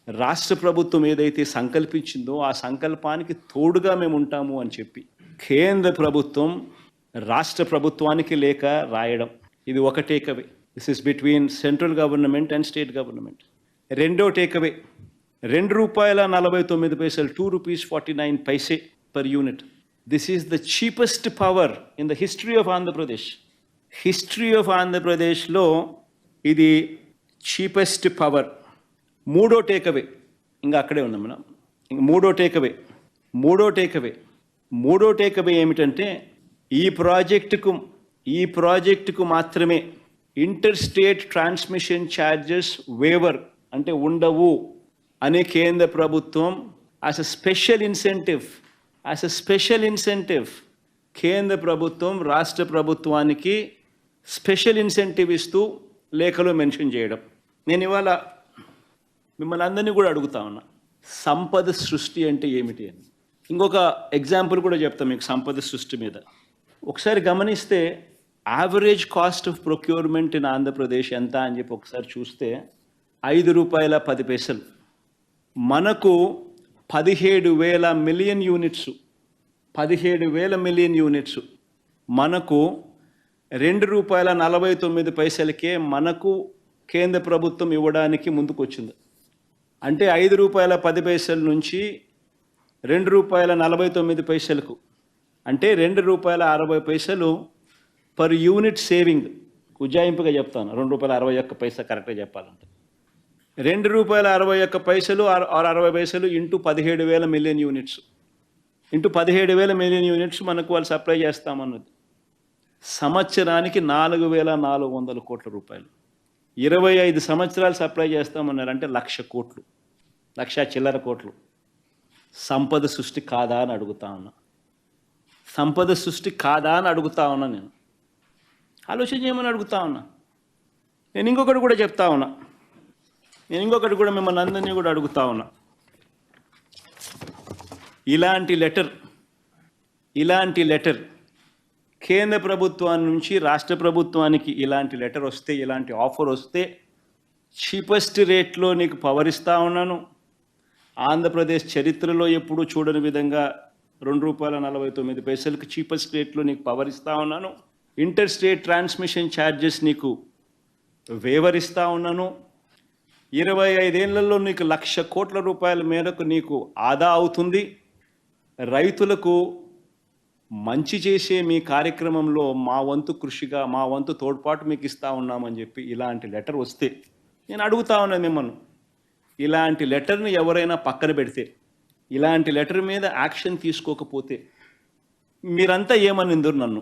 రాష్ట్ర ప్రభుత్వం ఏదైతే సంకల్పించిందో ఆ సంకల్పానికి తోడుగా మేము ఉంటాము అని చెప్పి కేంద్ర ప్రభుత్వం రాష్ట్ర ప్రభుత్వానికి లేఖ రాయడం, ఇది ఒక takeaway. This is between central government and state government. రెండో takeaway, ₹2.49, ₹2.49 per unit. This is the cheapest power in the history of Andhra Pradesh. History of Andhra Pradesh లో ఇది చీపెస్ట్ పవర్. మూడో టేక్అవే, ఇంకా అక్కడే ఉన్నాం మనం. మూడో టేక్అవే ఏమిటంటే ఈ ప్రాజెక్టుకు మాత్రమే inter state transmission charges waiver అంటే ఉండవు అనే కేంద్ర ప్రభుత్వం యాజ్ అ స్పెషల్ ఇన్సెంటివ్ కేంద్ర ప్రభుత్వం రాష్ట్ర ప్రభుత్వానికి స్పెషల్ ఇన్సెంటివ్ ఇస్తూ లేఖలో మెన్షన్ చేయడం. నేను ఇవాళ మిమ్మల్ని అందరినీ కూడా అడుగుతా ఉన్నా, సంపద సృష్టి అంటే ఏమిటి అని. ఇంకొక ఎగ్జాంపుల్ కూడా చెప్తాను మీకు సంపద సృష్టి మీద. ఒకసారి గమనిస్తే average cost of procurement in Andhra Pradesh ఎంత అని చెప్పి ఒకసారి చూస్తే ₹5.10. మనకు 17,000 మిలియన్ యూనిట్స్ మనకు ₹2.49 మనకు కేంద్ర ప్రభుత్వం ఇవ్వడానికి ముందుకు వచ్చింది. అంటే ₹5.10 నుంచి ₹2.49 అంటే ₹2.60 పర్ యూనిట్ సేవింగ్. ఉజ్జాయింపుగా చెప్తాను, ₹2.61 కరెక్ట్గా చెప్పాలంటే ₹2.61 ఆర్ 60 ఇంటూ 17,000 మిలియన్ యూనిట్స్ మనకు వాళ్ళు సప్లై చేస్తామన్నది. సంవత్సరానికి ₹4,400 కోట్ల. 25 సంవత్సరాలు సప్లై చేస్తామన్నారు అంటే 1,00,000 కోట్లు, 1,00,000 చిల్లర కోట్లు. సంపద సృష్టి కాదా అని అడుగుతా ఉన్నా. నేను ఆలోచన చేయమని అడుగుతా ఉన్నా. నేను ఇంకొకటి కూడా చెప్తా ఉన్నా, మిమ్మల్ని అందరినీ కూడా అడుగుతా ఉన్నా. ఇలాంటి లెటర్ కేంద్ర ప్రభుత్వాన్ని నుంచి రాష్ట్ర ప్రభుత్వానికి ఇలాంటి లెటర్ వస్తే, ఇలాంటి ఆఫర్ వస్తే చీపెస్ట్ రేట్లో నీకు పవర్ ఇస్తా ఉన్నాను. ఆంధ్రప్రదేశ్ చరిత్రలో ఎప్పుడూ చూడని విధంగా ₹2.49 చీపెస్ట్ రేట్లో నీకు పవర్ ఇస్తా ఉన్నాను. ఇంటర్ స్టేట్ ట్రాన్స్మిషన్ ఛార్జెస్ నీకు వేవర్ ఇస్తా ఉన్నాను. 25 ఏళ్లలో నీకు ₹1,00,000 కోట్ల మేరకు నీకు ఆదా అవుతుంది. రైతులకు మంచి చేసే మీ కార్యక్రమంలో మా వంతు కృషిగా, మా వంతు తోడ్పాటు మీకు ఇస్తా ఉన్నామని చెప్పి ఇలాంటి లెటర్ వస్తే నేను అడుగుతా ఉన్నాను మిమ్మల్ని, ఇలాంటి లెటర్ని ఎవరైనా పక్కన పెడితే, ఇలాంటి లెటర్ మీద యాక్షన్ తీసుకోకపోతే మీరంతా ఏమనిందరు నన్ను?